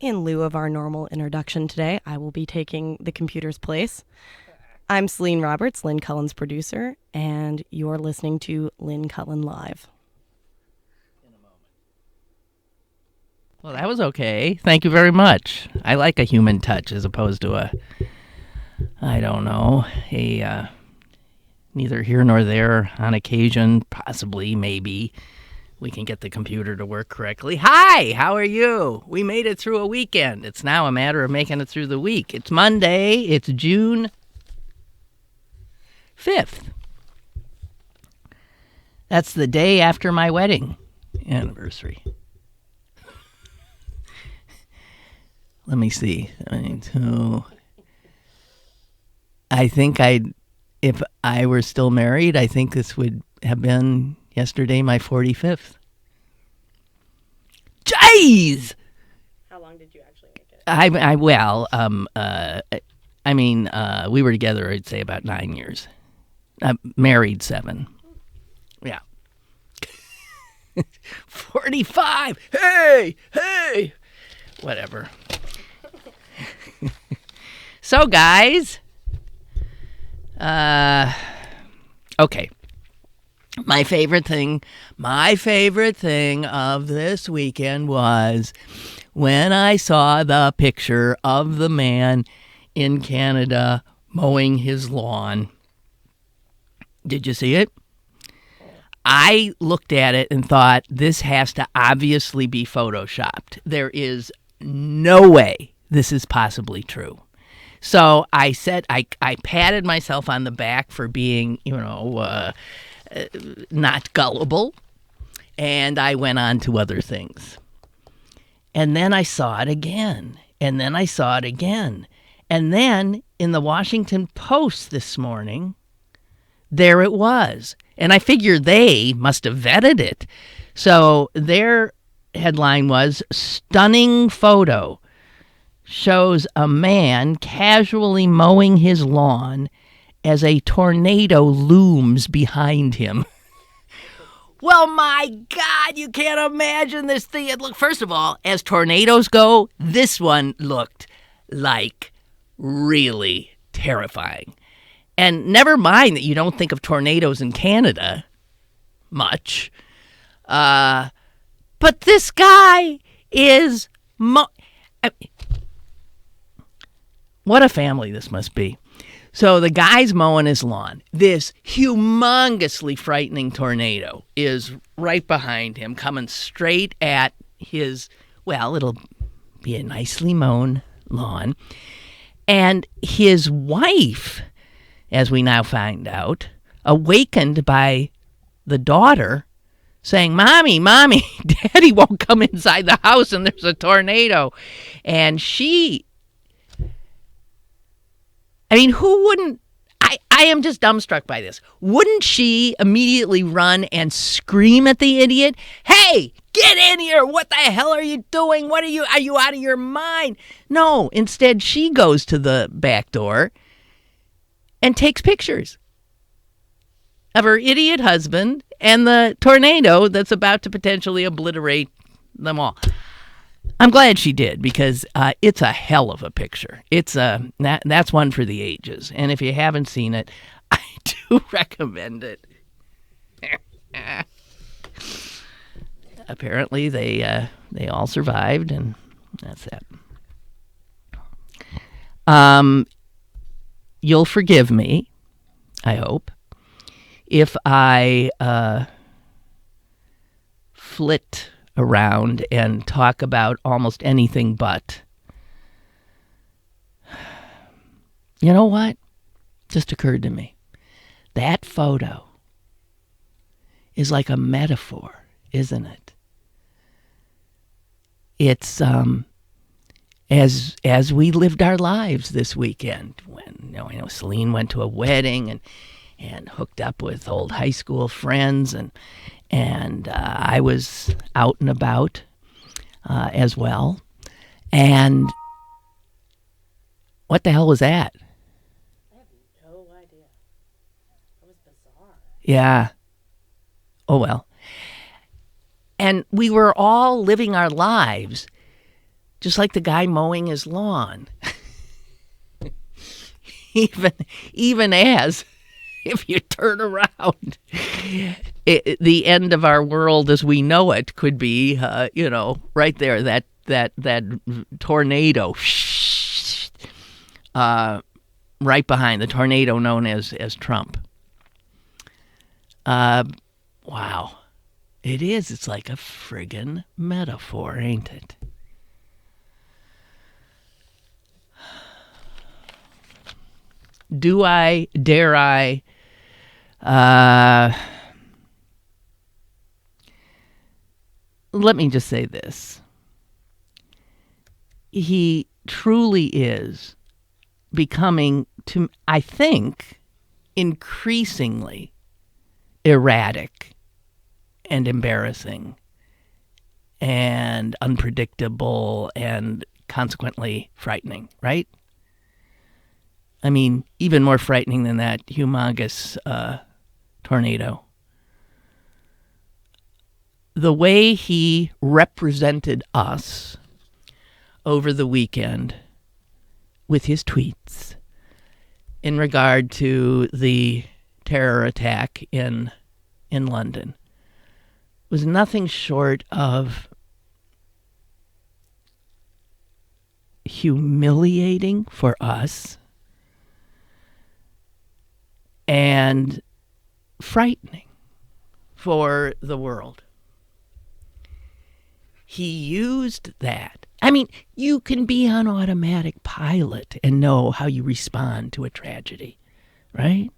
In lieu of our normal introduction today, I will be taking the computer's place. I'm Celine Roberts, Lynn Cullen's producer, and you're listening to Lynn Cullen Live. Well, that was okay. Thank you very much. I like a human touch as opposed to neither here nor there. On occasion, possibly, maybe, we can get the computer to work correctly. Hi, how are you? We made it through a weekend. It's now a matter of making it through the week. It's Monday. It's June 5th. That's the day after my wedding anniversary. Let me see. I think if I were still married, I think this would have been yesterday my 45th. Jeez! How long did you actually make it? We were together, I'd say, about 9 years. Married 7. Yeah. 45! Hey! Whatever. So, guys, okay. My favorite thing of this weekend was when I saw the picture of the man in Canada mowing his lawn. Did you see it? I looked at it and thought, this has to obviously be photoshopped. There is no way this is possibly true. So I said, I patted myself on the back for being, not gullible, and I went on to other things. And then I saw it again, and then I saw it again. And then in the Washington Post this morning, there it was. And I figure they must have vetted it. So their headline was, "Stunning Photo Shows a Man Casually Mowing His Lawn as a Tornado Looms Behind Him." Well, my God, you can't imagine this thing. Look, first of all, as tornadoes go, this one looked like really terrifying. And never mind that you don't think of tornadoes in Canada much. But this guy is... what a family this must be. So the guy's mowing his lawn. This humongously frightening tornado is right behind him, coming straight at his, it'll be a nicely mown lawn. And his wife, as we now find out, awakened by the daughter saying, Mommy, Daddy won't come inside the house and there's a tornado. And who wouldn't? I am just dumbstruck by this. Wouldn't she immediately run and scream at the idiot? Hey, get in here. What the hell are you doing? Are you out of your mind? No, instead she goes to the back door and takes pictures of her idiot husband and the tornado that's about to potentially obliterate them all. I'm glad she did, because it's a hell of a picture. That's one for the ages. And if you haven't seen it, I do recommend it. Apparently, they all survived, and that's that. You'll forgive me, I hope, if I flit around and talk about almost anything but. You know what? Just occurred to me. That photo is like a metaphor, isn't it? It's as we lived our lives this weekend, when Celine went to a wedding and hooked up with old high school friends, and I was out and about as well. And what the hell was that? I have no idea. That was bizarre. Yeah. Oh, well. And we were all living our lives just like the guy mowing his lawn. even as, if you turn around, the end of our world as we know it could be, right there, that tornado, right behind the tornado known as Trump. Wow. It is. It's like a friggin' metaphor, ain't it? Dare I, let me just say this. He truly is becoming, I think, increasingly erratic and embarrassing and unpredictable and consequently frightening, right? I mean, even more frightening than that humongous tornado. The way he represented us over the weekend with his tweets in regard to the terror attack in London was nothing short of humiliating for us and frightening for the world. He used that. I mean, you can be on automatic pilot and know how you respond to a tragedy, right?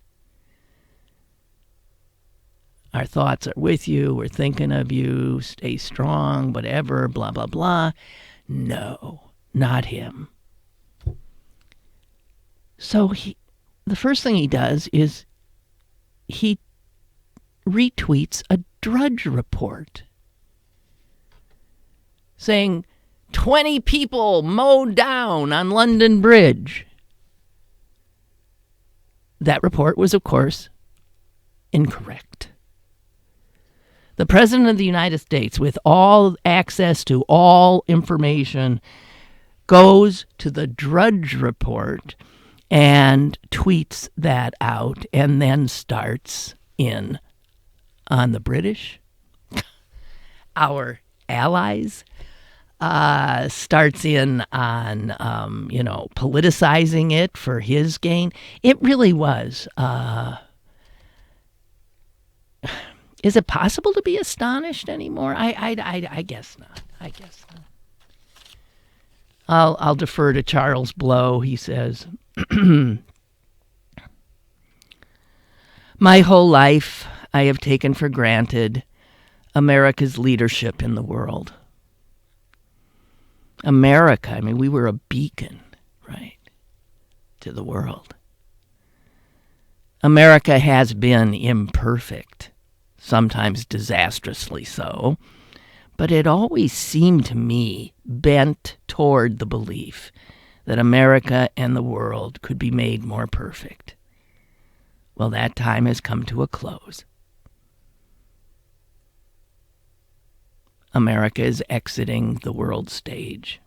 Our thoughts are with you. We're thinking of you. Stay strong, whatever, blah, blah, blah. No, not him. So the first thing he does is he retweets a Drudge report saying 20 people mowed down on London Bridge. That report was, of course, incorrect. The President of the United States, with all access to all information, goes to the Drudge report and tweets that out and then starts in on the British, our allies, starts in on, politicizing it for his gain. It really was. Is it possible to be astonished anymore? I guess not. I guess not. I'll defer to Charles Blow. He says, "My whole life I have taken for granted America's leadership in the world. America, I mean, we were a beacon, right, to the world. America has been imperfect, sometimes disastrously so, but it always seemed to me bent toward the belief that America and the world could be made more perfect. Well, that time has come to a close. America is exiting the world stage.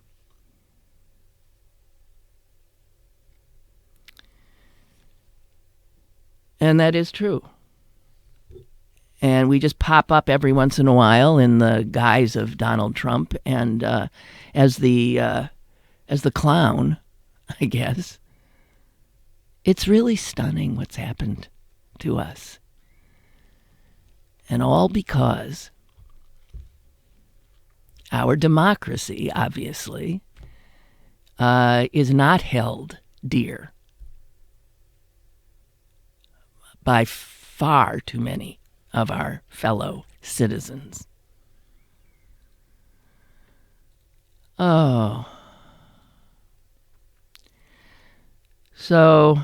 And that is true. And we just pop up every once in a while in the guise of Donald Trump and as the clown, I guess. It's really stunning what's happened to us. And all because our democracy, obviously, is not held dear by far too many of our fellow citizens. Oh. So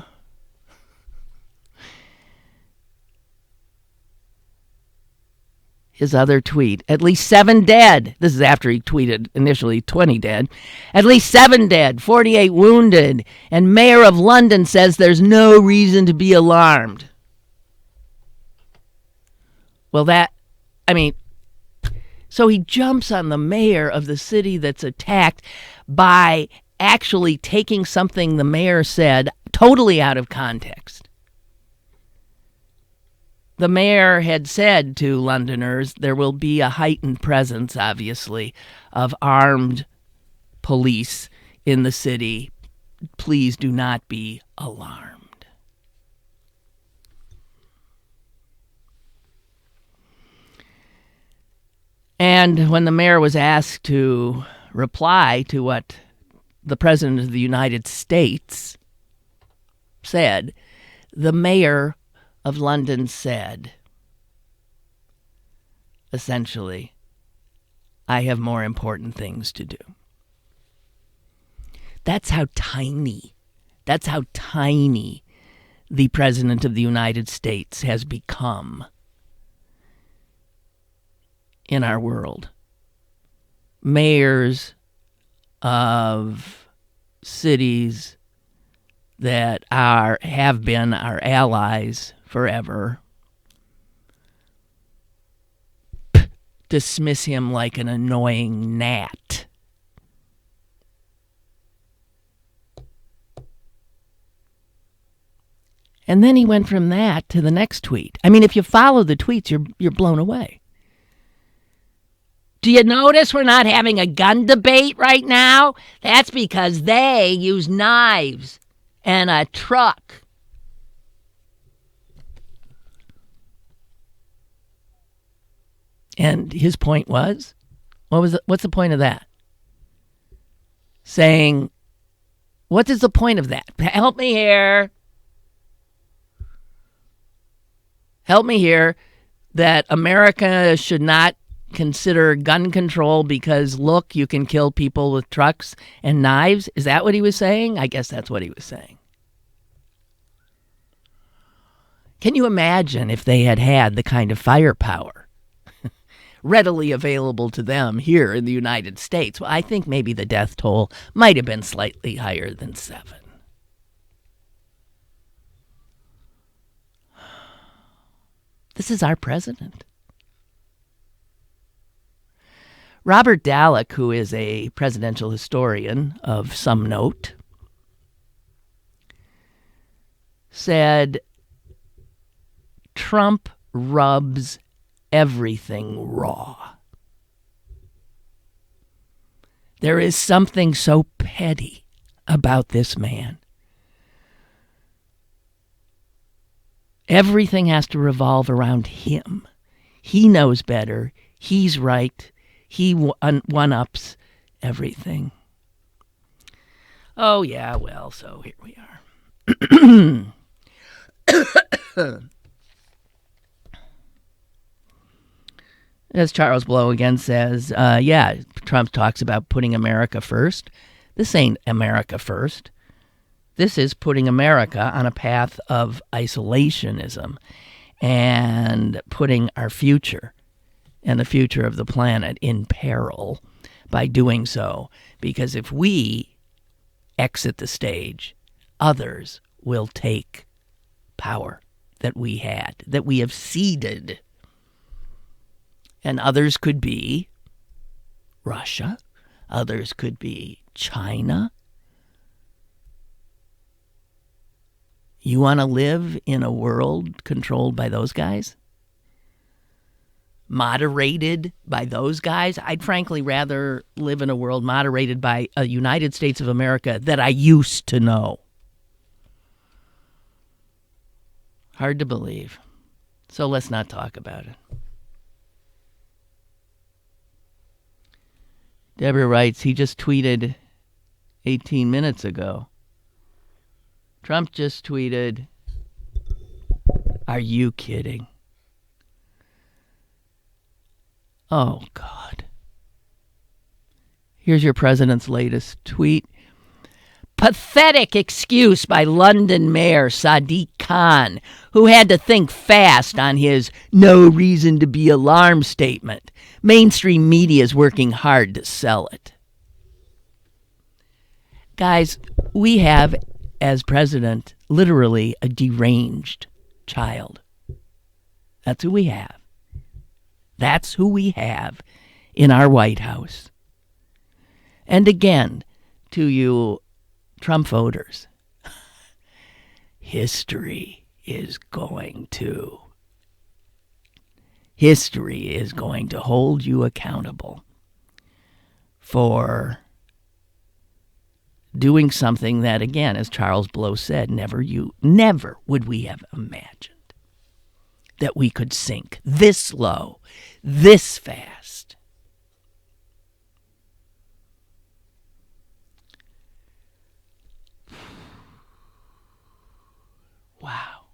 his other tweet, at least 7 dead. This is after he tweeted initially 20 dead. At least 7 dead, 48 wounded. And Mayor of London says there's no reason to be alarmed. Well, so he jumps on the mayor of the city that's attacked by actually taking something the mayor said totally out of context. The mayor had said to Londoners there will be a heightened presence, obviously, of armed police in the city. Please do not be alarmed. And when the mayor was asked to reply to what the President of the United States said, the mayor of London said, essentially, I have more important things to do. That's how tiny the President of the United States has become in our world. Mayors of cities that have been our allies forever dismiss him like an annoying gnat. And then he went from that to the next tweet. I mean, if you follow the tweets, you're blown away. Do you notice we're not having a gun debate right now? That's because they use knives and a truck. And his point was, what's the point of that? Saying, what is the point of that? Help me here. Help me here that America should not consider gun control because, look, you can kill people with trucks and knives. Is that what he was saying? I guess that's what he was saying. Can you imagine if they had the kind of firepower readily available to them here in the United States? Well, I think maybe the death toll might have been slightly higher than 7. This is our president. Robert Dallek, who is a presidential historian of some note, said Trump rubs everything raw. There is something so petty about this man. Everything has to revolve around him. He knows better. He's right. He one-ups everything. Oh, yeah, well, so here we are. As Charles Blow again says, Trump talks about putting America first. This ain't America first. This is putting America on a path of isolationism and putting our future and the future of the planet in peril by doing so. Because if we exit the stage, others will take power that we have ceded. And others could be Russia. Others could be China. You want to live in a world controlled by those guys? Moderated by those guys? I'd frankly rather live in a world moderated by a United States of America that I used to know. Hard to believe. So let's not talk about it. Deborah writes, he just tweeted 18 minutes ago. Trump just tweeted, are you kidding? Oh, God. Here's your president's latest tweet. Pathetic excuse by London Mayor Sadiq Khan, who had to think fast on his no reason to be alarmed statement. Mainstream media is working hard to sell it. Guys, we have, as president, literally a deranged child. That's who we have. That's who we have in our White House. And again, to you Trump voters, history is going to hold you accountable for doing something that, again, as Charles Blow said, never would we have imagined that we could sink this low, this fast. Wow.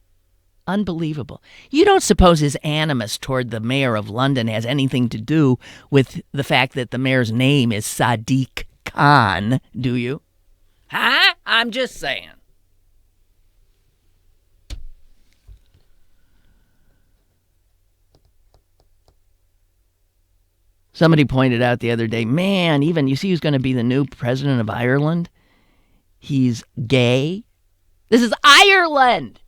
Unbelievable. You don't suppose his animus toward the mayor of London has anything to do with the fact that the mayor's name is Sadiq Khan, do you? Huh? I'm just saying. Somebody pointed out the other day, man, even you see who's going to be the new president of Ireland? He's gay. This is Ireland.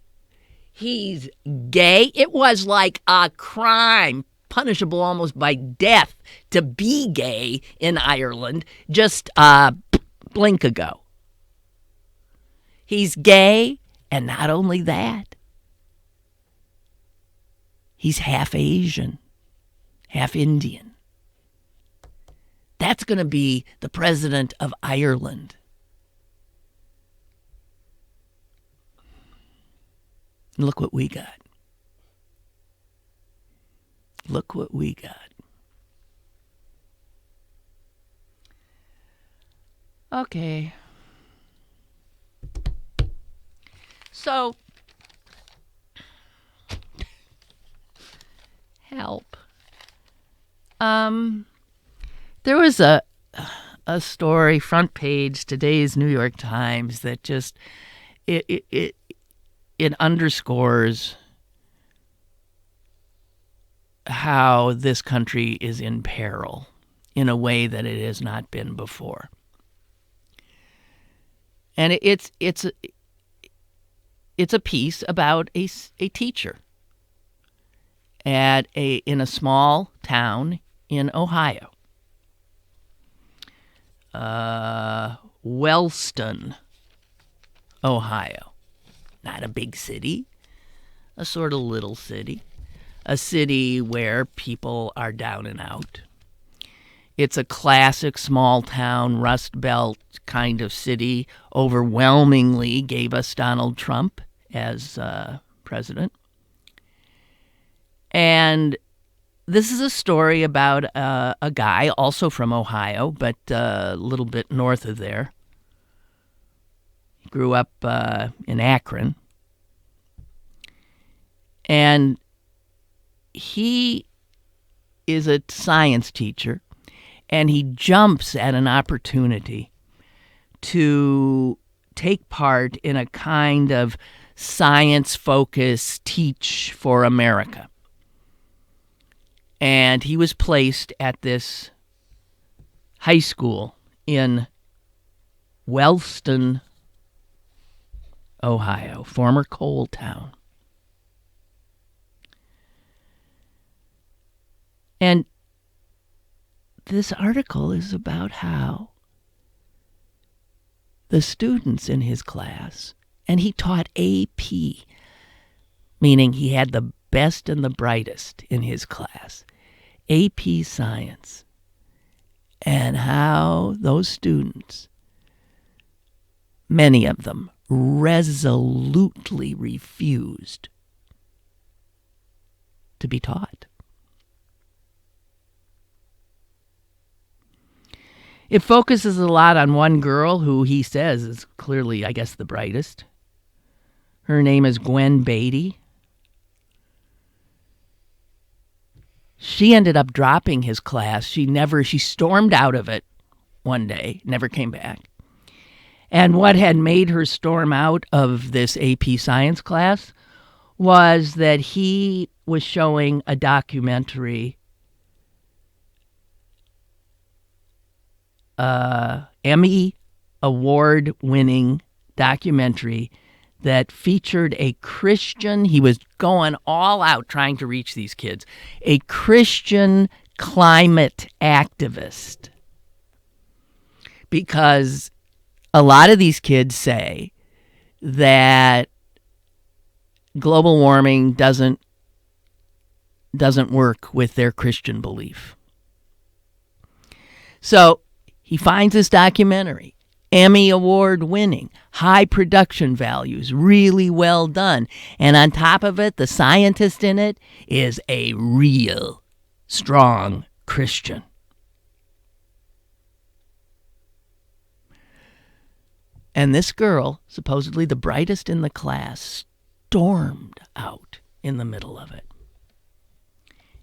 He's gay. It was like a crime, punishable almost by death, to be gay in Ireland just a blink ago. He's gay, and not only that, he's half Asian, half Indian. That's going to be the president of Ireland. Look what we got. Look what we got. Okay. So, help. There was a story, front page, today's New York Times, that just it underscores how this country is in peril in a way that it has not been before. And it's a piece about a teacher in a small town in Ohio, Wellston, Ohio. Not a big city, a sort of little city, a city where people are down and out. It's a classic small town, Rust Belt kind of city, overwhelmingly gave us Donald Trump as president. And this is a story about a guy also from Ohio, but a little bit north of there. He grew up in Akron. And he is a science teacher, and he jumps at an opportunity to take part in a kind of science-focused Teach for America. And he was placed at this high school in Wellston, Ohio, former coal town. And this article is about how the students in his class, and he taught AP, meaning he had the best and the brightest in his class, AP Science, and how those students, many of them, resolutely refused to be taught. It focuses a lot on one girl who he says is clearly, I guess, the brightest. Her name is Gwen Beatty. She ended up dropping his class. She stormed out of it one day, never came back. And what had made her storm out of this AP Science class was that he was showing a documentary, Emmy award-winning documentary that featured a Christian. He was going all out trying to reach these kids, a Christian climate activist, because a lot of these kids say that global warming doesn't work with their Christian belief. So he finds this documentary, Emmy Award winning, high production values, really well done. And on top of it, the scientist in it is a real strong Christian. And this girl, supposedly the brightest in the class, stormed out in the middle of it.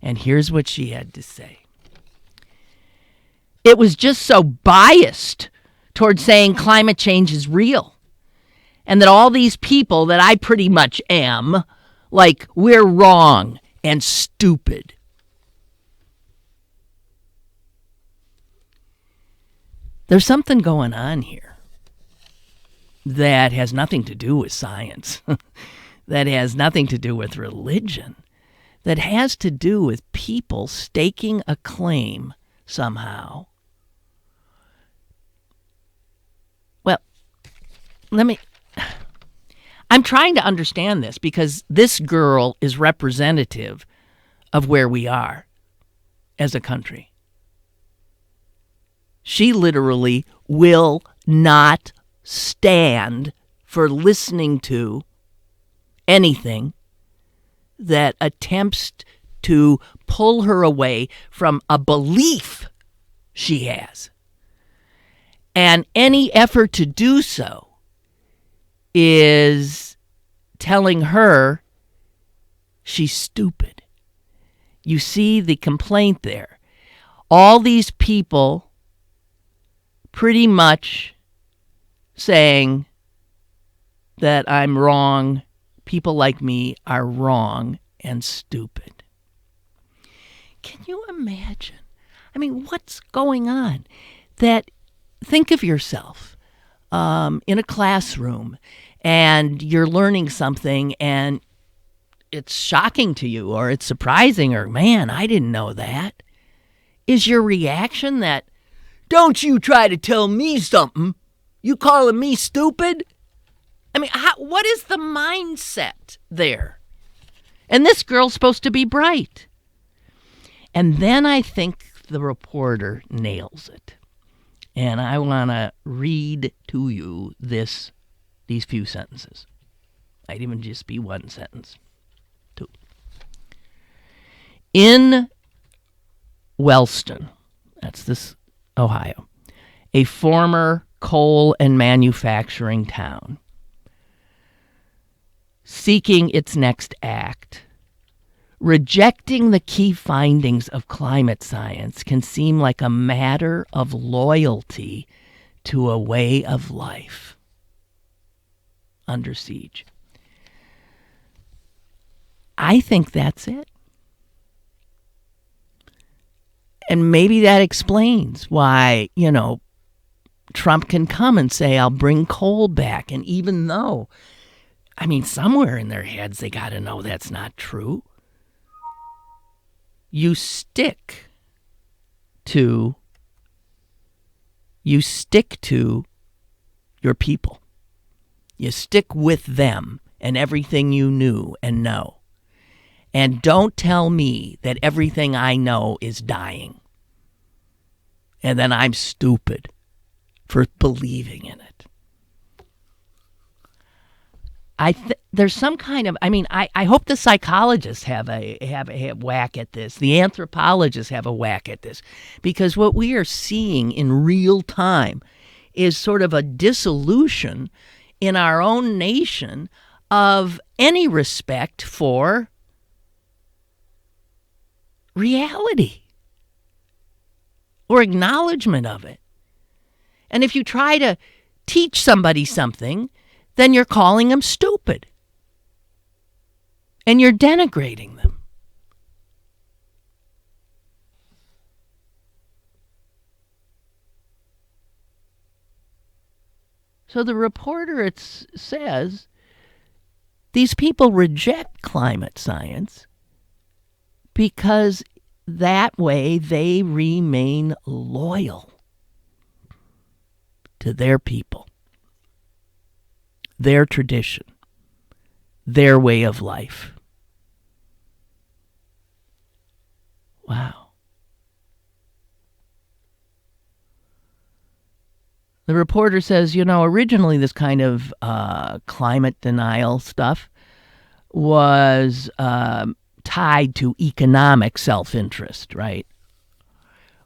And here's what she had to say. It was just so biased toward saying climate change is real. And that all these people that I pretty much am, like, we're wrong and stupid. There's something going on here that has nothing to do with science, that has nothing to do with religion, that has to do with people staking a claim somehow. Well, I'm trying to understand this because this girl is representative of where we are as a country. She literally will not stand for listening to anything that attempts to pull her away from a belief she has. And any effort to do so is telling her she's stupid. You see the complaint there. All these people pretty much saying that I'm wrong, people like me are wrong and stupid. Can you imagine? I mean, what's going on? That think of yourself in a classroom and you're learning something and it's shocking to you or it's surprising or, man, I didn't know that. Is your reaction that, don't you try to tell me something? You calling me stupid? I mean, what is the mindset there? And this girl's supposed to be bright. And then I think the reporter nails it. And I want to read to you these few sentences. Might even just be one sentence. Two. In Wellston, that's this Ohio, a former coal and manufacturing town, seeking its next act, rejecting the key findings of climate science can seem like a matter of loyalty to a way of life. Under siege. I think that's it. And maybe that explains why, Trump can come and say, I'll bring coal back. And even though, somewhere in their heads, they got to know that's not true. You stick to your people. You stick with them and everything you knew and know. And don't tell me that everything I know is dying. And then I'm stupid for believing in it. There's some kind of, I hope the psychologists have a whack at this. The anthropologists have a whack at this. Because what we are seeing in real time is sort of a dissolution in our own nation of any respect for reality or acknowledgement of it. And if you try to teach somebody something, then you're calling them stupid. And you're denigrating them. So the reporter says these people reject climate science because that way they remain loyal to their people. their tradition, their way of life. Wow. The reporter says, originally this kind of climate denial stuff was tied to economic self-interest, right?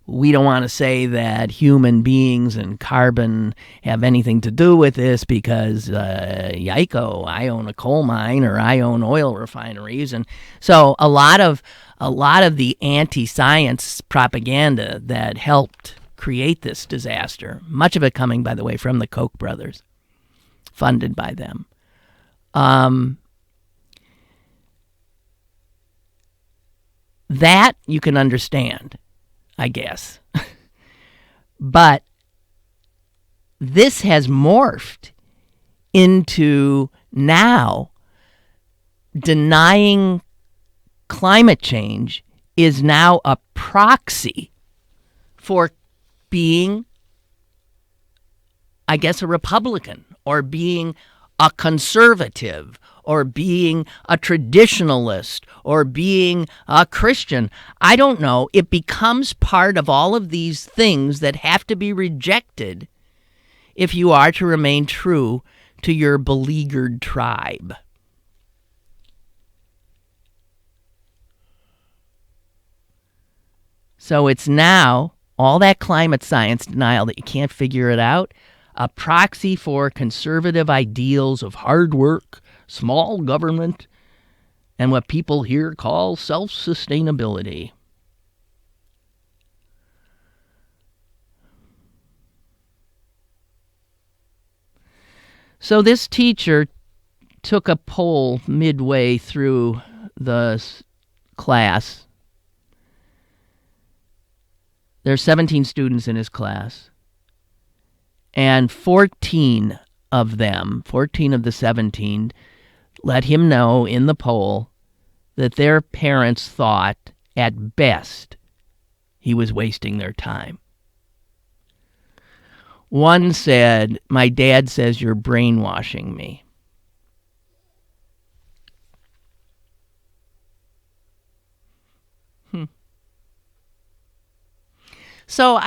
We don't want to say that human beings and carbon have anything to do with this because, yiko, I own a coal mine or I own oil refineries. And so a lot of the anti-science propaganda that helped create this disaster, much of it coming, by the way, from the Koch brothers, funded by them, that you can understand, I guess. But this has morphed into now denying climate change is now a proxy for being, I guess, a Republican or being a conservative or being a traditionalist or being a Christian. I don't know. It becomes part of all of these things that have to be rejected if you are to remain true to your beleaguered tribe. So it's now all that climate science denial that you can't figure it out, a proxy for conservative ideals of hard work, small government, and what people here call self-sustainability. So this teacher took a poll midway through the class. There's 17 students in his class, and 14 of the 17, let him know in the poll that their parents thought, at best, he was wasting their time. One said, "My dad says you're brainwashing me." So,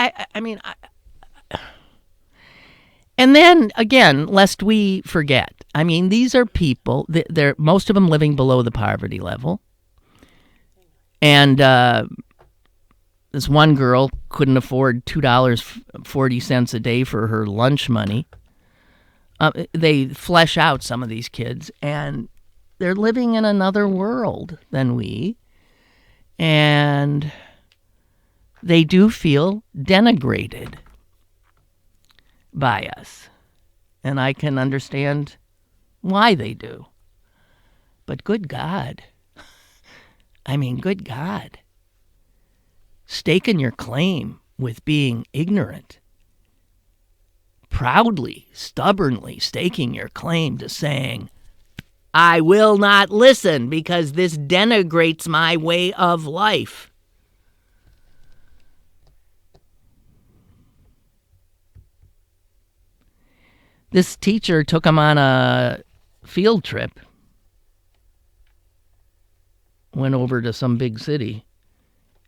and then, again, lest we forget, these are people, they're most of them living below the poverty level. And this one girl couldn't afford $2.40 a day for her lunch money. They flesh out some of these kids, and they're living in another world than we. And they do feel denigrated by us. And I can understand why they do. But good God. Good God. Staking your claim with being ignorant. Proudly, stubbornly staking your claim to saying, I will not listen because this denigrates my way of life. This teacher took him on a field trip, went over to some big city,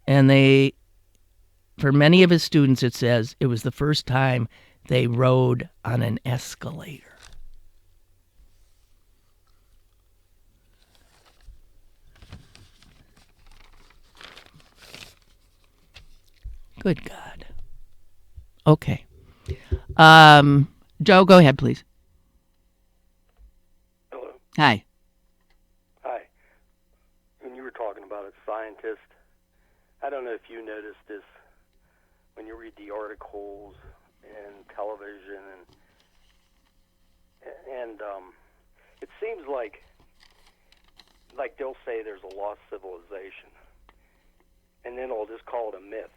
and for many of his students, it says, it was the first time they rode on an escalator. Good God. Okay. Joe, go ahead, please. Hello. Hi. Hi. When you were talking about a scientist, I don't know if you noticed this when you read the articles and television, and it seems like they'll say there's a lost civilization, and then they'll just call it a myth.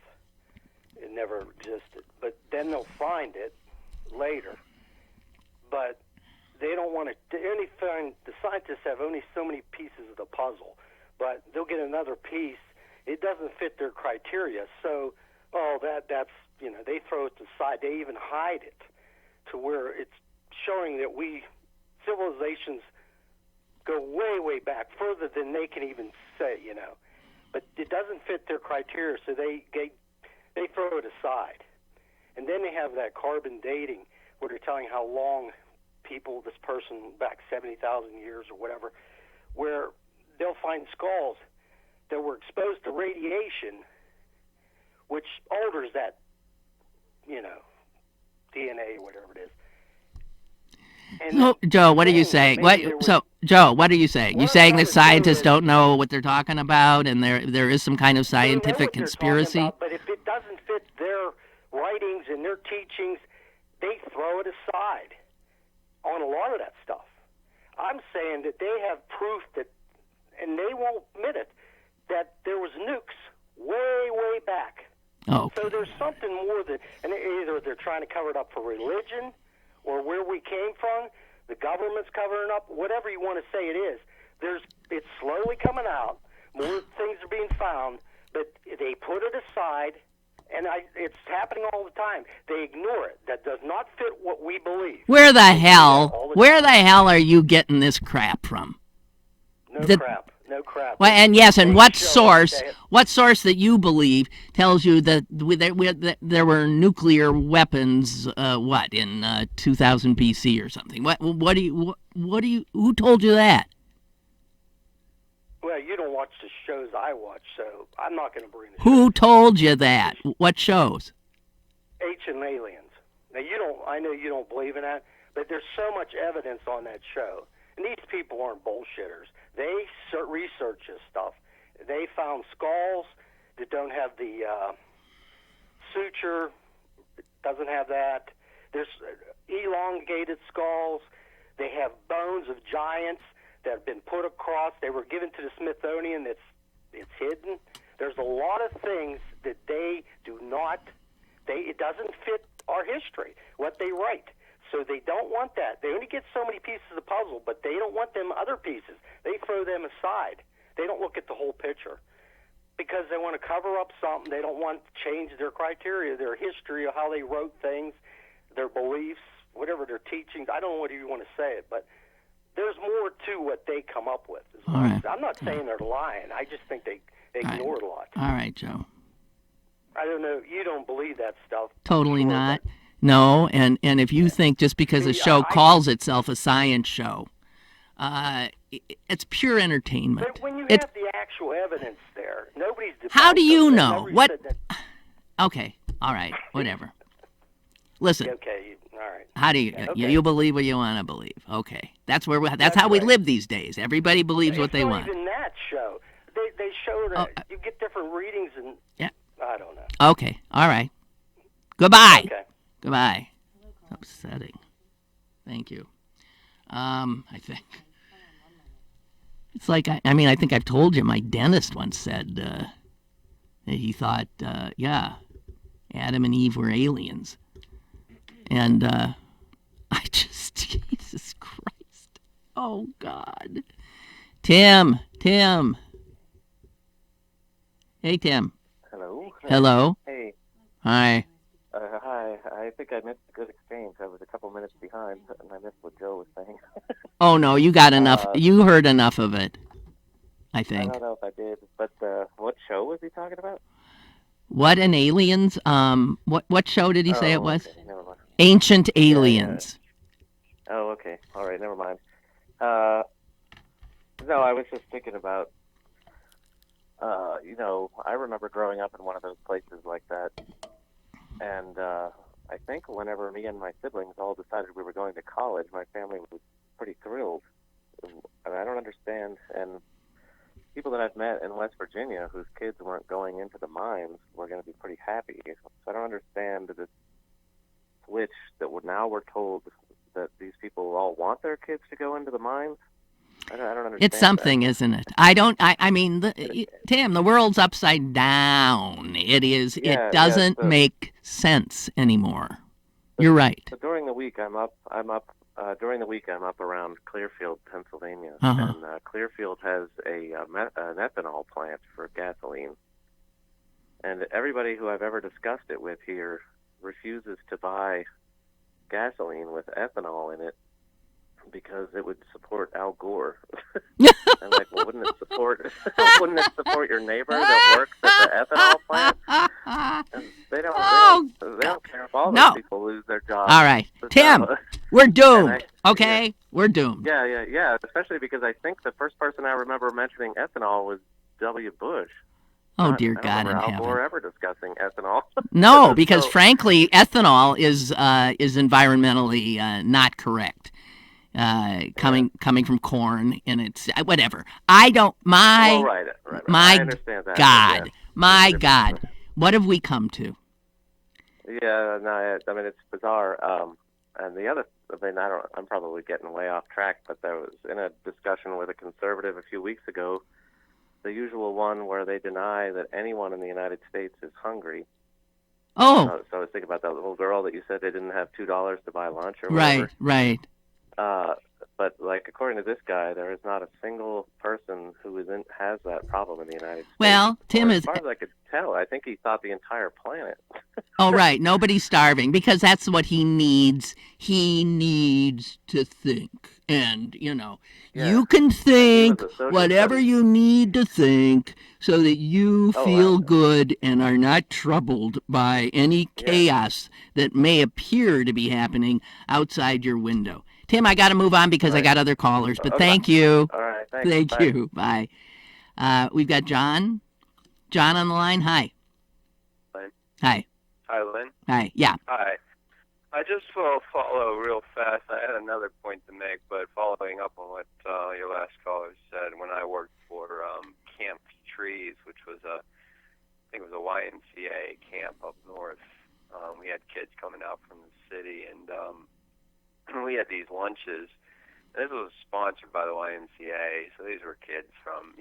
It never existed. But then they'll find it later. But they don't want to. The scientists have only so many pieces of the puzzle, but they'll get another piece. It doesn't fit their criteria, so that's they throw it aside. They even hide it to where it's showing that we civilizations go way, way back, further than they can even say, But it doesn't fit their criteria, so they throw it aside. And then they have that carbon dating where they're telling how long this person back 70,000 years or whatever, where they'll find skulls that were exposed to radiation, which alters that, DNA, whatever it is. And So, Joe, what are you saying? Joe, what are you saying? You saying that scientists don't know what they're talking about, and there is some kind of scientific conspiracy? But if it doesn't fit their writings and their teachings, they throw it aside on a lot of that stuff. I'm saying that they have proof that, and they won't admit it, that there was nukes way, way back. Oh. So there's something more than, and either they're trying to cover it up for religion or where we came from, the government's covering up, whatever you want to say it is. It's slowly coming out. More things are being found, but they put it aside, and it's happening all the time. They ignore it. That does not fit what we believe. Where the hell are you getting this crap from? No crap. Well, and yes, and what source that you believe tells you that there were nuclear weapons? In 2000 BC or something? Who told you that? Well, you don't watch the shows I watch, so I'm not going to bring it. Who told you that? What shows? Ancient Aliens. Now I know you don't believe in that, but there's so much evidence on that show, and these people aren't bullshitters. They research this stuff. They found skulls that don't have the suture, doesn't have that. There's elongated skulls. They have bones of giants that have been put across. They were given to the Smithsonian. It's hidden. There's a lot of things that they do not. It doesn't fit our history, what they write. So they don't want that. They only get so many pieces of the puzzle, but they don't want them other pieces. They throw them aside. They don't look at the whole picture because they want to cover up something. They don't want to change their criteria, their history of how they wrote things, their beliefs, whatever their teachings. I don't know what you want to say it, but there's more to what they come up with. All right. I'm not saying they're lying. I just think they ignore a lot. All right, Joe. I don't know. You don't believe that stuff. Totally not. No, and if you think just because a show calls itself a science show, it's pure entertainment. But when you have the actual evidence there, nobody's debunked. How do you know? What? Okay, all right, whatever. Listen. Okay, all right. How do you you believe what you want to believe? Okay, that's how we live these days. Everybody believes what they want. Even that show, they show that you get different readings and I don't know. Okay, all right. Goodbye. Okay. Goodbye. Upsetting. Thank you. I think it's like I think I've told you. My dentist once said that he thought, Adam and Eve were aliens, and I just Jesus Christ, oh God, Tim, hey Tim. Hello. Hey. Hi. Hi. I think I missed a good exchange. I was a couple minutes behind, and I missed what Joe was saying. Oh, no, you got enough. You heard enough of it, I think. I don't know if I did, but what show was he talking about? What an Aliens? What show did he say it was? Okay, never mind. Ancient Aliens. Yeah. Oh, okay. All right, never mind. No, I was just thinking about, I remember growing up in one of those places like that. And I think whenever me and my siblings all decided we were going to college, my family was pretty thrilled. And I don't understand. And people that I've met in West Virginia whose kids weren't going into the mines were going to be pretty happy. So I don't understand this switch that we're told that these people all want their kids to go into the mines. I don't understand. It's something, isn't it? I mean, Tim, the world's upside down. It is. It doesn't make sense anymore. You're right. So during the week, I'm up around Clearfield, Pennsylvania, Uh-huh. and Clearfield has an ethanol plant for gasoline. And everybody who I've ever discussed it with here refuses to buy gasoline with ethanol in it because it would support Al Gore. I'm like, well, wouldn't it support your neighbor that works at the ethanol plant? And they don't care if all those people lose their jobs. All right, But Tim, no. we're doomed. Okay, we're doomed. Yeah. Especially because I think the first person I remember mentioning ethanol was W. Bush. Oh, dear God in heaven. I don't remember Al Gore heaven. ever discussing ethanol. No, because frankly, ethanol is environmentally not correct. Coming from corn, and it's whatever. I don't. My I understand that. God, my God, what have we come to? Yeah, no, I mean it's bizarre. And the other thing, I'm probably getting way off track, but there was in a discussion with a conservative a few weeks ago, the usual one where they deny that anyone in the United States is hungry. Oh. So I was thinking about that little girl that you said they didn't have $2 to buy lunch or whatever. Right. But like according to this guy, there is not a single person who has that problem in the United States. Well, Tim, as far as I could tell, I think he thought the entire planet. Oh, right. Nobody's starving because that's what he needs. He needs to think. And, you can think whatever you need to think so that you feel good and are not troubled by any chaos that may appear to be happening outside your window. Tim, I got to move on because I got other callers, but thank you. All right, thanks. Thank you. Bye. We've got John. John on the line. Hi. Lynn. Hi. Hi, Lynn. Hi. Yeah. Hi. I just will follow real fast. I had another point to make, but following up on what your last caller said, when I worked for Camp Trees, which was I think it was a YMCA camp up north, we had kids coming out from the city, and we had these lunches. This was sponsored by the YMCA, so these were kids from,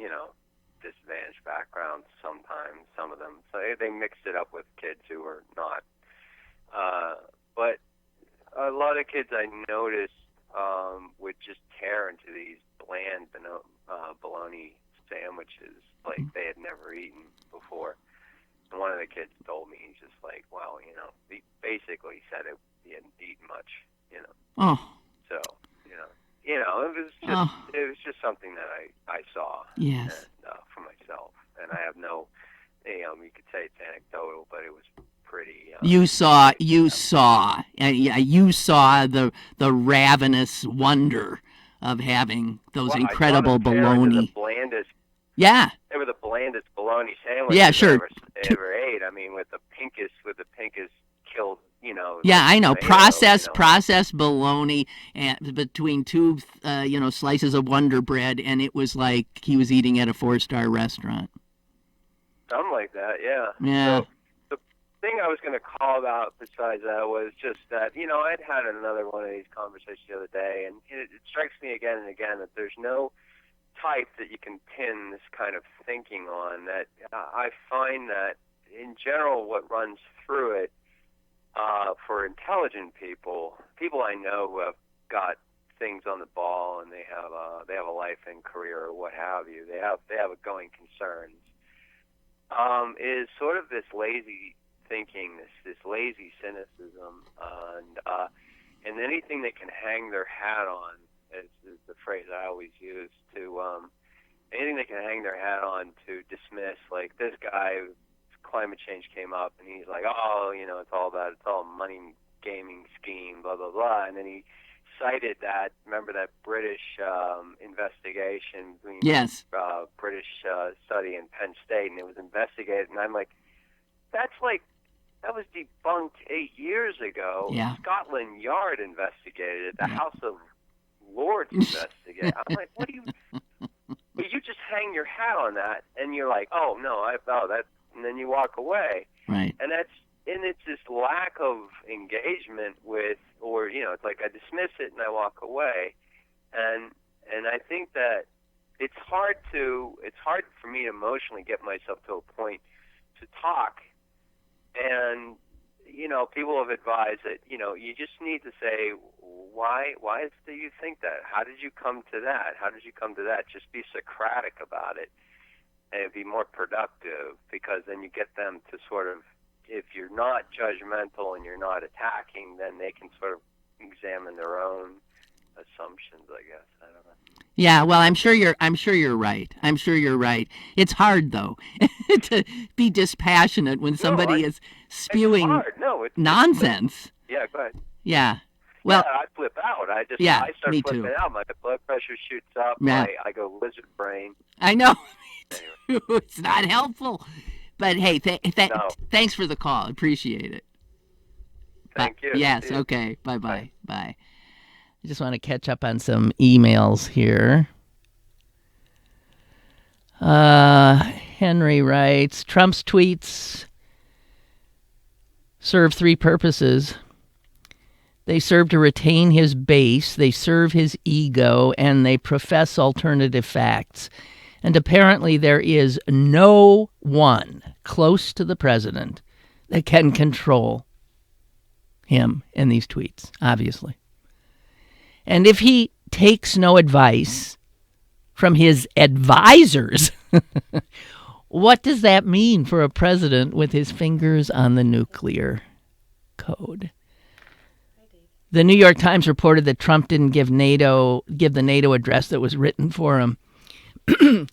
disadvantaged backgrounds sometimes, some of them. So they mixed it up with kids who were not. But a lot of kids I noticed would just tear into these bland bologna sandwiches like they had never eaten before. And one of the kids told me, he's just like, well, he basically said he hadn't eaten much, Oh. So, it was just something that I saw. Yes. And, for myself. And I have no, you could say it's anecdotal, but it was pretty. You saw the ravenous wonder of having those incredible bologna. The blandest. Yeah. They were the blandest bologna sandwiches I ever ate. I mean, with the pinkest killed. Yeah, I know. Tomato, Processed bologna and between two, slices of Wonder Bread, and it was like he was eating at a 4-star restaurant. Something like that, yeah. Yeah. So the thing I was going to call about besides that was just that, I'd had another one of these conversations the other day, and it strikes me again and again that there's no type that you can pin this kind of thinking on. That I find that, in general, what runs through it, for intelligent people I know who have got things on the ball and they have a life and career or what have you, they have going concerns, is sort of this lazy thinking, this lazy cynicism, and anything they can hang their hat on is the phrase I always use to anything they can hang their hat on to dismiss, like this guy. Climate change came up, and he's like, it's all a money gaming scheme, blah, blah, blah. And then he cited that, remember that British investigation between British study and Penn State, and it was investigated. And I'm like, that was debunked 8 years ago. Yeah. Scotland Yard investigated it. The House of Lords investigated. I'm like, what do you... But you just hang your hat on that, and you're like, and then you walk away. Right. And it's this lack of engagement with, or it's like I dismiss it and I walk away, and I think that it's hard for me to emotionally get myself to a point to talk, and people have advised that you just need to say why do you think that? How did you come to that? Just be Socratic about it. And it'd be more productive, because then you get them to sort of, if you're not judgmental and you're not attacking, then they can sort of examine their own assumptions, I guess. I don't know. Yeah, well, I'm sure you're right. I'm sure you're right. It's hard though to be dispassionate when somebody is spewing It's hard. No, nonsense. Yeah, go ahead. Yeah. Well, I flip out. I start me flipping too. out. My blood pressure shoots up. Yeah. I go lizard brain. I know. Me too. It's not helpful. But hey, No. thanks for the call. Appreciate it. Thank you. Yes, okay. Bye-bye. Bye. I just want to catch up on some emails here. Henry writes, Trump's tweets serve three purposes. They serve to retain his base, they serve his ego, and they profess alternative facts. And apparently there is no one close to the president that can control him in these tweets, obviously. And if he takes no advice from his advisors, what does that mean for a president with his fingers on the nuclear code? The New York Times reported that Trump didn't give the NATO address that was written for him.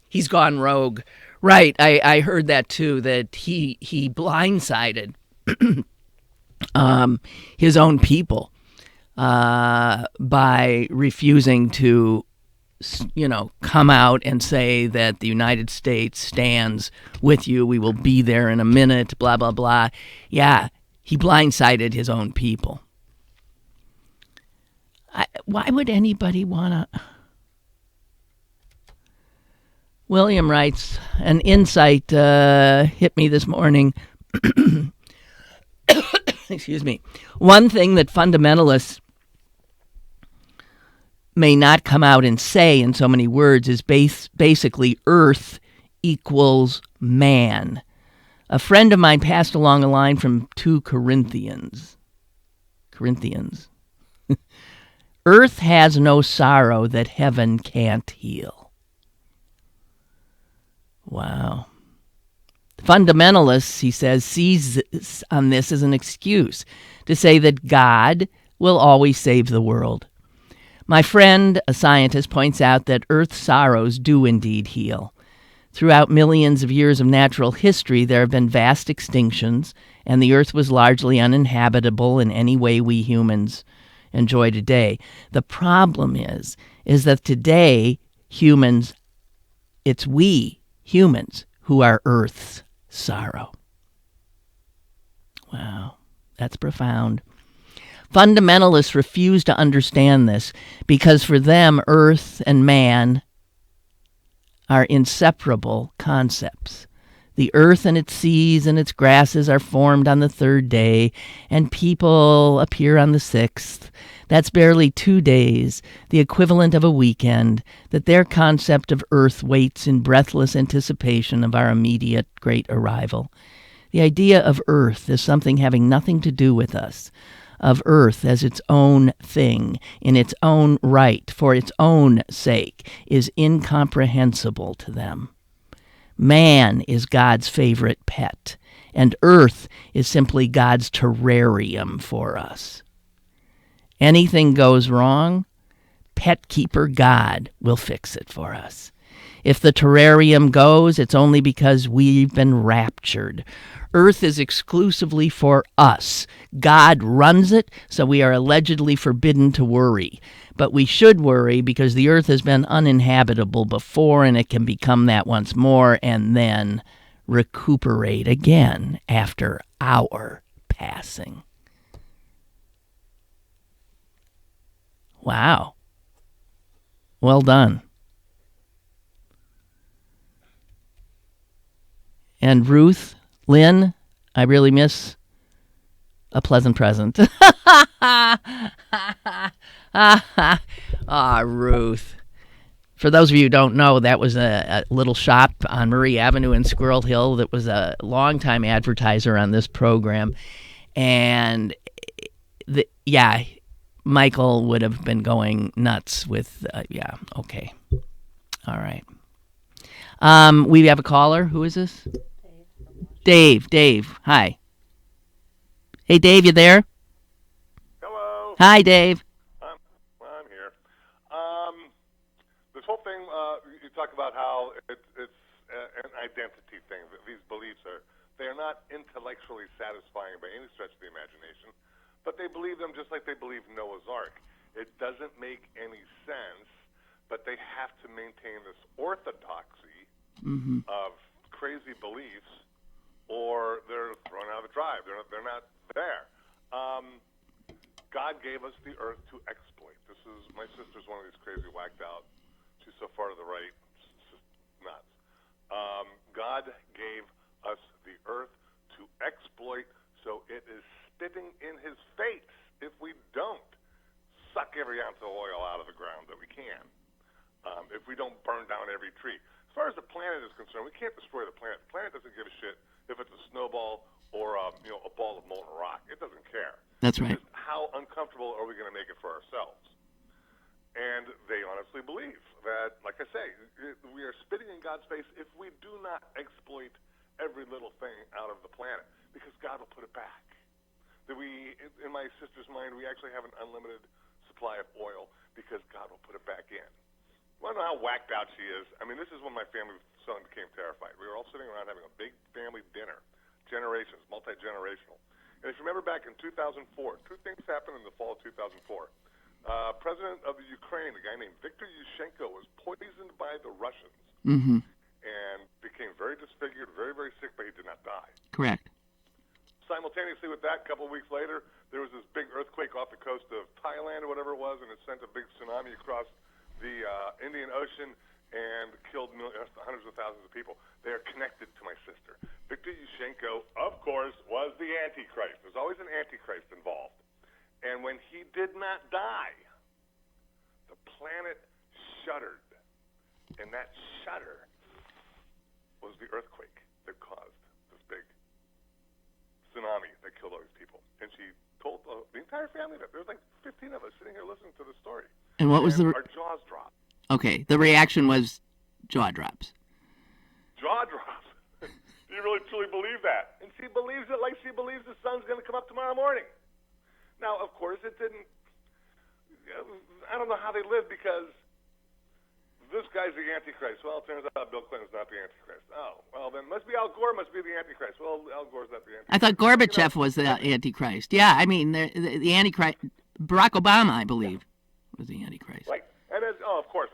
He's gone rogue. Right, I heard that too, that he blindsided his own people by refusing to, come out and say that the United States stands with you. We will be there in a minute, blah, blah, blah. Yeah, he blindsided his own people. Why would anybody want to... William writes, an insight hit me this morning. Excuse me. One thing that fundamentalists may not come out and say in so many words is basically earth equals man. A friend of mine passed along a line from 2 Corinthians. Earth has no sorrow that heaven can't heal. Wow. Fundamentalists, he says, seize on this as an excuse to say that God will always save the world. My friend, a scientist, points out that Earth's sorrows do indeed heal. Throughout millions of years of natural history, there have been vast extinctions, and the Earth was largely uninhabitable in any way we humans enjoy today. The problem is that today, humans, it's we humans who are Earth's sorrow. Wow, that's profound. Fundamentalists refuse to understand this because for them, Earth and man are inseparable concepts. The earth and its seas and its grasses are formed on the 3rd day, and people appear on the 6th. That's barely 2 days, the equivalent of a weekend, that their concept of earth waits in breathless anticipation of our immediate great arrival. The idea of earth as something having nothing to do with us, of earth as its own thing, in its own right, for its own sake, is incomprehensible to them. Man is God's favorite pet, and earth is simply God's terrarium for us. Anything goes wrong, pet keeper God will fix it for us. If the terrarium goes, it's only because we've been raptured. Earth is exclusively for us. God runs it, so we are allegedly forbidden to worry. But we should worry because the earth has been uninhabitable before, and it can become that once more and then recuperate again after our passing. Wow. Well done. And Ruth, Lynn, I really miss a pleasant present. Ruth. For those of you who don't know, that was a little shop on Murray Avenue in Squirrel Hill that was a longtime advertiser on this program. And, Michael would have been going nuts with, okay. All right. We have a caller. Who is this? Dave. Hi. Hey, Dave, you there? Hello. Hi, Dave. I'm here. about how it's an identity thing. These beliefs they are not intellectually satisfying by any stretch of the imagination, but they believe them just like they believe Noah's Ark. It doesn't make any sense, but they have to maintain this orthodoxy of crazy beliefs, or they're thrown out of the tribe. They're not there. God gave us the earth to exploit. My sister's one of these crazy whacked out. She's so far to the right, it's just nuts. God gave us the earth to exploit, so it is spitting in his face if we don't suck every ounce of oil out of the ground that we can, if we don't burn down every tree. As far as the planet is concerned, we can't destroy the planet. The planet doesn't give a shit if it's a snowball or a ball of molten rock. It doesn't care. That's right. Just how uncomfortable are we going to make it for ourselves? And they honestly believe that, like I say, we are spitting in God's face if we do not exploit every little thing out of the planet, because God will put it back. That in my sister's mind, we actually have an unlimited supply of oil because God will put it back in. I don't know how whacked out she is. I mean, this is when my family suddenly became terrified. We were all sitting around having a big family dinner, generations, multi-generational. And if you remember back in 2004, two things happened in the fall of 2004. President of the Ukraine, a guy named Viktor Yushchenko, was poisoned by the Russians and became very disfigured, very, very sick, but he did not die. Correct. Simultaneously with that, a couple of weeks later, there was this big earthquake off the coast of Thailand or whatever it was, and it sent a big tsunami across the Indian Ocean and killed hundreds of thousands of people. They are connected to my sister. Viktor Yushchenko, of course, was the Antichrist. There's always an Antichrist involved. And when he did not die, the planet shuddered. And that shudder was the earthquake that caused this big tsunami that killed all these people. And she told the entire family that. There was like 15 of us sitting here listening to the story. And what was our jaws dropped. Okay, the reaction was jaw drops. Jaw drops. Do you really truly believe that? And she believes it like she believes the sun's going to come up tomorrow morning. Now, of course, it didn't. I don't know how they live, because this guy's the Antichrist. Well, it turns out Bill Clinton's not the Antichrist. Oh, well, then must be Al Gore must be the Antichrist. Well, Al Gore's not the Antichrist. I thought Gorbachev was the Antichrist. Yeah, I mean, the Antichrist, Barack Obama, I believe, was the Antichrist. Right. And of course.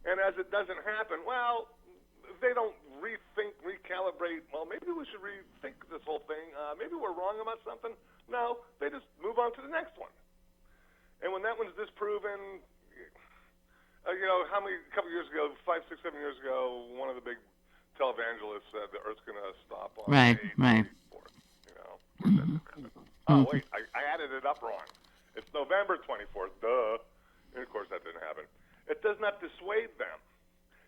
And as it doesn't happen, well, they don't rethink, recalibrate. Well, maybe we should rethink this whole thing. Maybe we're wrong about something. No, they just move on to the next one. And when that one's disproven, a couple years ago, 5, 6, 7 years ago, one of the big televangelists said the Earth's going to stop on Right. May 24th. Oh, wait, I added it up wrong. It's November 24th, duh. And, of course, that didn't happen. It does not dissuade them.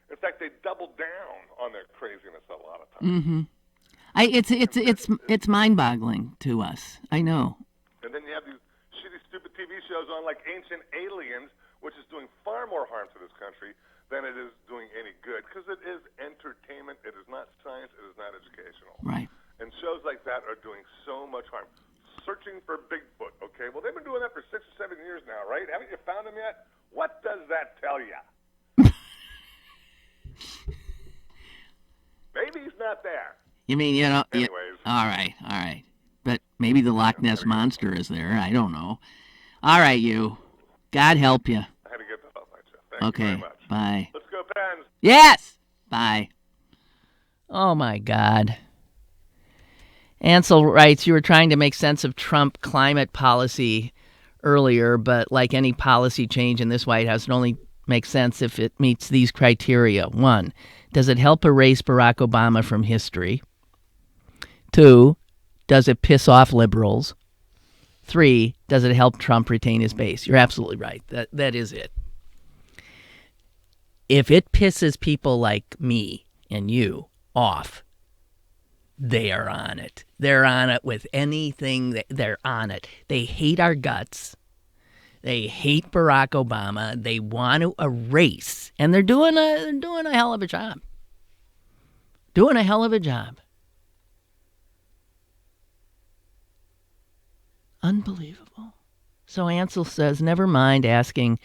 In fact, they double down on their craziness a lot of times. It's mind-boggling to us. I know. And then you have these shitty, stupid TV shows on like Ancient Aliens, which is doing far more harm to this country than it is doing any good, because it is entertainment. It is not science. It is not educational. Right. And shows like that are doing so much harm. Searching for Bigfoot, okay? Well, they've been doing that for 6 or 7 years now, right? Haven't you found him yet? What does that tell you? Maybe he's not there. You mean, Anyways. All right. But maybe the Loch Ness Monster is there. I don't know. All right, you. God help you. I had to get that off my chest. Thank you very much. Bye. Let's go, Pens. Yes! Bye. Oh, my God. Ansel writes, you were trying to make sense of Trump climate policy earlier, but like any policy change in this White House, it only makes sense if it meets these criteria. 1, does it help erase Barack Obama from history? 2, does it piss off liberals? 3, does it help Trump retain his base? You're absolutely right. That is it. If it pisses people like me and you off, they are on it. They're on it with anything. They're on it. They hate our guts. They hate Barack Obama. They want to erase, and they're doing a hell of a job. Doing a hell of a job. Unbelievable. So Ansel says, never mind asking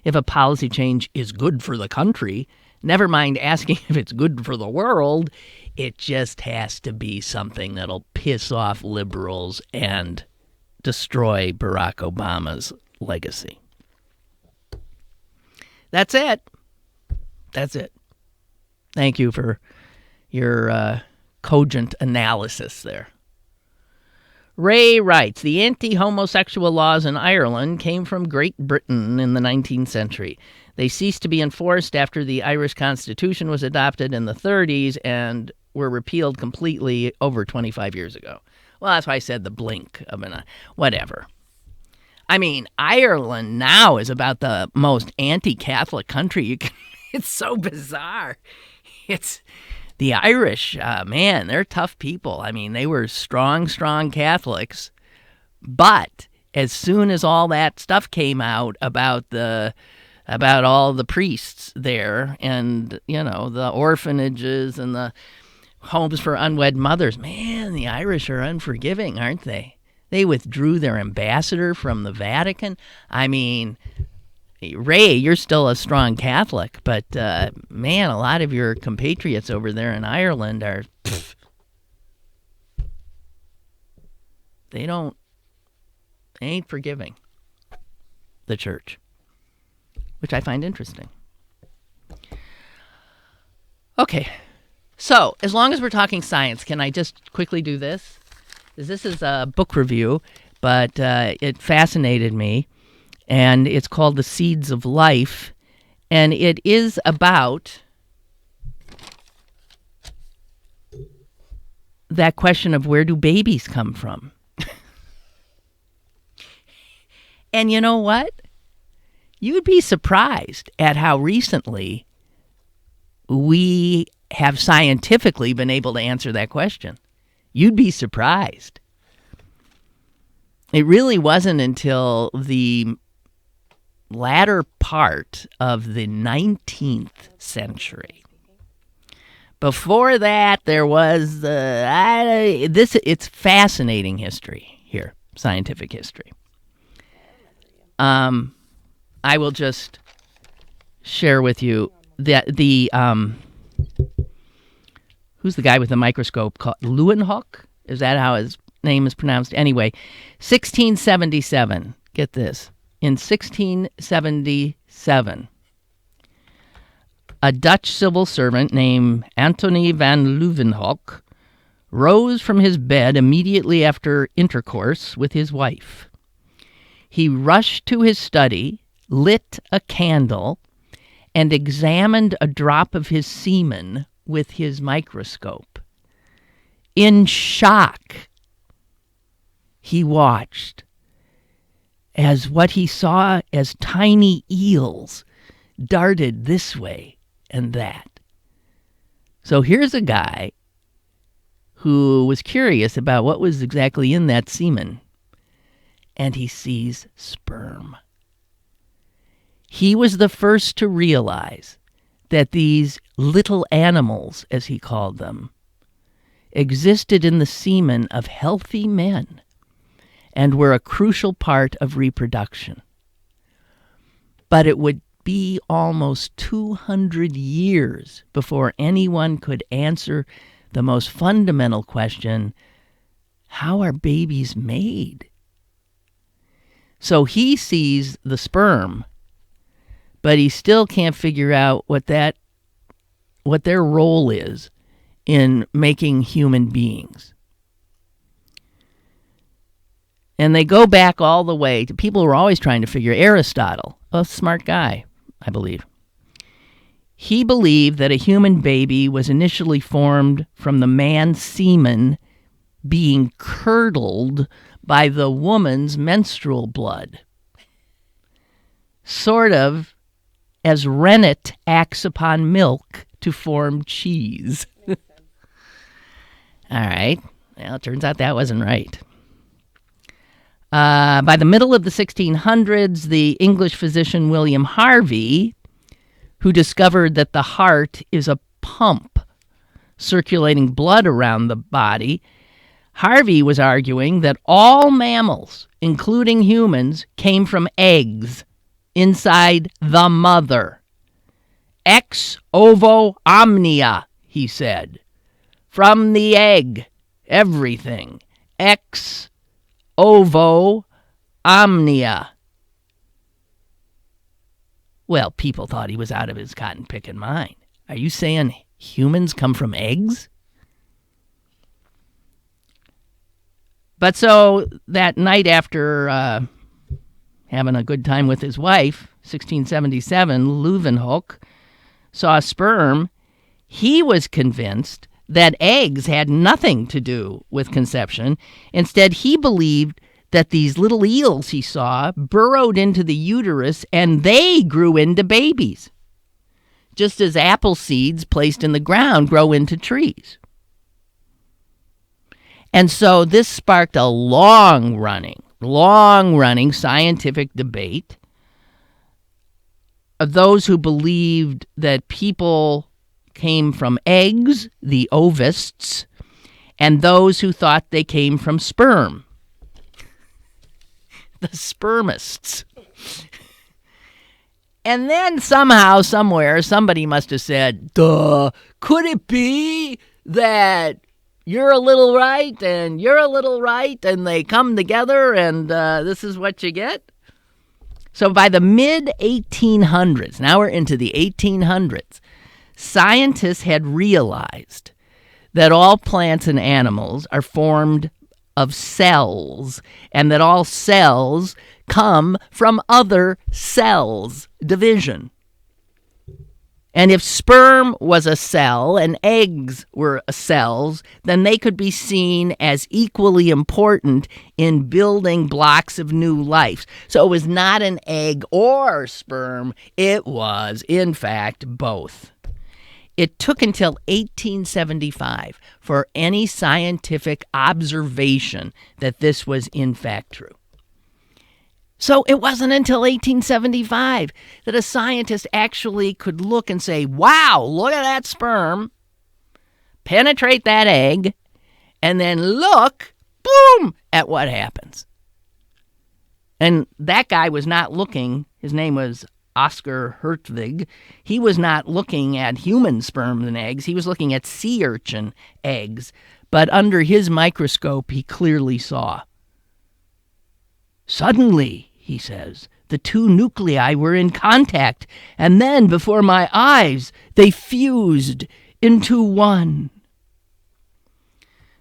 if a policy change is good for the country. Never mind asking if it's good for the world. It just has to be something that'll piss off liberals and destroy Barack Obama's legacy. That's it. That's it. Thank you for your cogent analysis there. Ray writes, the anti-homosexual laws in Ireland came from Great Britain in the 19th century. They ceased to be enforced after the Irish Constitution was adopted in the 30s and were repealed completely over 25 years ago. Well, that's why I said the blink of an eye. Whatever. I mean, Ireland now is about the most anti-Catholic country you can. It's so bizarre. It's the Irish, man, they're tough people. I mean, they were strong Catholics. But as soon as all that stuff came out about all the priests there and, you know, the orphanages and the homes for unwed mothers, man, the Irish are unforgiving, aren't they? They withdrew their ambassador from the Vatican. I mean, Ray, you're still a strong Catholic, but, man, a lot of your compatriots over there in Ireland are, they ain't forgiving the church, which I find interesting. Okay, so as long as we're talking science, can I just quickly do this? This is a book review, but it fascinated me. And it's called The Seeds of Life. And it is about that question of where do babies come from? And you know what? You'd be surprised at how recently we have scientifically been able to answer that question. You'd be surprised. It really wasn't until the latter part of the 19th century. Before that, there was it's fascinating history here, scientific history. I will just share with you that who's the guy with the microscope called Leeuwenhoek? Is that how his name is pronounced? Anyway, 1677. Get this. In 1677, a Dutch civil servant named Antony van Leeuwenhoek rose from his bed immediately after intercourse with his wife. He rushed to his study, lit a candle, and examined a drop of his semen with his microscope. In shock, he watched as what he saw as tiny eels darted this way and that. So here's a guy who was curious about what was exactly in that semen, and he sees sperm. He was the first to realize that these little animals, as he called them, existed in the semen of healthy men and were a crucial part of reproduction. But it would be almost 200 years before anyone could answer the most fundamental question, how are babies made? So he sees the sperm, but he still can't figure out what their role is in making human beings. And they go back all the way to people who are always trying to figure Aristotle, a smart guy, I believe. He believed that a human baby was initially formed from the man's semen being curdled by the woman's menstrual blood. Sort of as rennet acts upon milk to form cheese. All right. Well, it turns out that wasn't right. By the middle of the 1600s, the English physician William Harvey, who discovered that the heart is a pump circulating blood around the body, Harvey was arguing that all mammals, including humans, came from eggs inside the mother. Ex ovo omnia, he said. From the egg, everything. Ex ovo omnia. Well, people thought he was out of his cotton-picking mind. Are you saying humans come from eggs? But so that night after having a good time with his wife, 1677, Leeuwenhoek saw sperm. He was convinced that eggs had nothing to do with conception. Instead, he believed that these little eels he saw burrowed into the uterus and they grew into babies, just as apple seeds placed in the ground grow into trees. And so this sparked a long-running scientific debate of those who believed that people came from eggs, the ovists, and those who thought they came from sperm, the spermists. And then somehow, somewhere, somebody must have said, duh, could it be that you're a little right and you're a little right and they come together and this is what you get? So by the mid-1800s, now we're into the 1800s, scientists had realized that all plants and animals are formed of cells and that all cells come from other cells, division. And if sperm was a cell and eggs were cells, then they could be seen as equally important in building blocks of new life. So it was not an egg or sperm. It was, in fact, both. It took until 1875 for any scientific observation that this was, in fact, true. So it wasn't until 1875 that a scientist actually could look and say, wow, look at that sperm, penetrate that egg, and then look, boom, at what happens. And that guy was not looking, his name was Oscar Hertwig, he was not looking at human sperm and eggs, he was looking at sea urchin eggs. But under his microscope, he clearly saw. Suddenly, he says, the two nuclei were in contact, and then, before my eyes, they fused into one.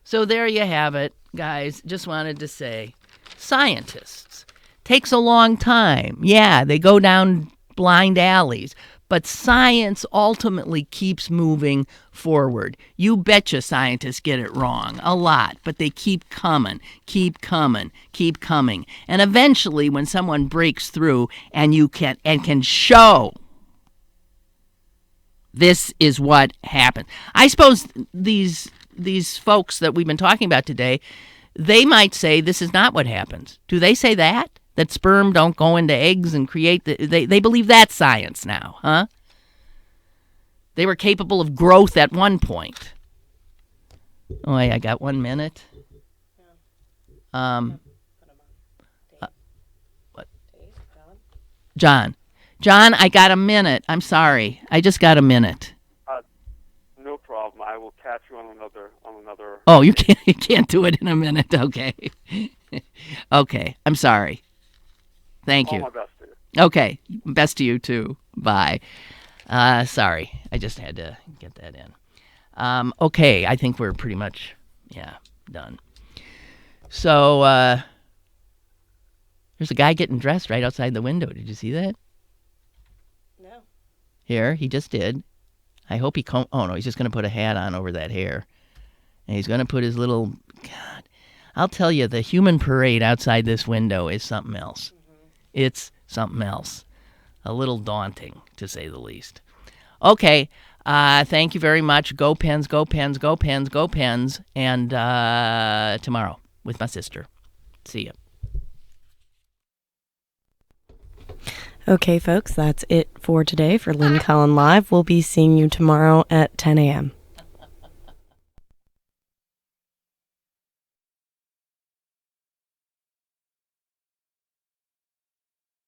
So there you have it, guys. Just wanted to say, scientists. Takes a long time. Yeah, they go down blind alleys, but science ultimately keeps moving forward. You betcha scientists get it wrong a lot, but they keep coming. And eventually, when someone breaks through and can show this is what happened. I suppose these folks that we've been talking about today, they might say this is not what happens. Do they say that? That sperm don't go into eggs and create they believe that's science now, huh? They were capable of growth at one point. Oh, I got 1 minute. What? John, I got a minute. I'm sorry. I just got a minute. No problem. I will catch you on another. Oh, you can't do it in a minute. Okay. Okay. I'm sorry. Thank you. All my best to you. Okay. Best to you too. Bye. Sorry. I just had to get that in. Okay. I think we're pretty much, done. So, there's a guy getting dressed right outside the window. Did you see that? No. Here, he just did. I hope he oh no, he's just going to put a hat on over that hair. And he's going to put his little, God, I'll tell you, the human parade outside this window is something else. Mm-hmm. It's something else. A little daunting, to say the least. Okay, thank you very much. Go Pens, go Pens, go Pens, go Pens. And tomorrow with my sister. See ya. Okay, folks, that's it for today for Lynn Cullen Live. We'll be seeing you tomorrow at 10 a.m.